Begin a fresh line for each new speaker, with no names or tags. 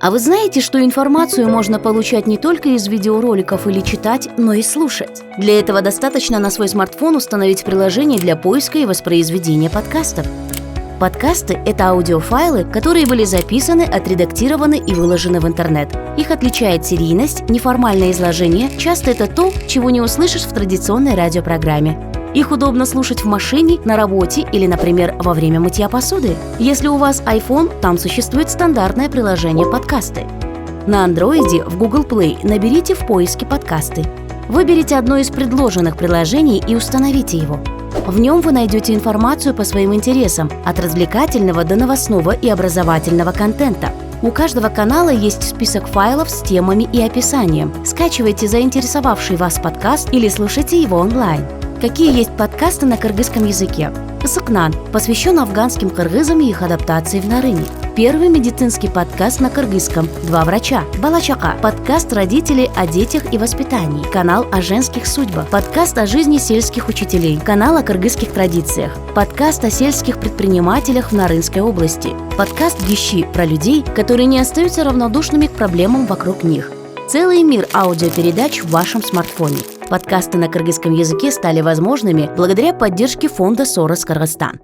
А вы знаете, что информацию можно получать не только из видеороликов или читать, но и слушать? Для этого достаточно на свой смартфон установить приложение для поиска и воспроизведения подкастов. Подкасты – это аудиофайлы, которые были записаны, отредактированы и выложены в интернет. Их отличает серийность, неформальное изложение, часто это то, чего не услышишь в традиционной радиопрограмме. Их удобно слушать в машине, на работе или, например, во время мытья посуды. Если у вас iPhone, там существует стандартное приложение «Подкасты». На Андроиде в Google Play наберите в поиске «Подкасты». Выберите одно из предложенных приложений и установите его. В нем вы найдете информацию по своим интересам, от развлекательного до новостного и образовательного контента. У каждого канала есть список файлов с темами и описанием. Скачивайте заинтересовавший вас подкаст или слушайте его онлайн. Какие есть подкасты на кыргызском языке? «Ысыкнан» посвящен афганским кыргызам и их адаптации в Нарыне. Первый медицинский подкаст на кыргызском «Два врача». «Балачака» – подкаст родителей о детях и воспитании. Канал о женских судьбах. Подкаст о жизни сельских учителей. Канал о кыргызских традициях. Подкаст о сельских предпринимателях в Нарынской области. Подкаст «Гищи» про людей, которые не остаются равнодушными к проблемам вокруг них. Целый мир аудиопередач в вашем смартфоне. Подкасты на кыргызском языке стали возможными благодаря поддержке фонда «Сорос Кыргызстан».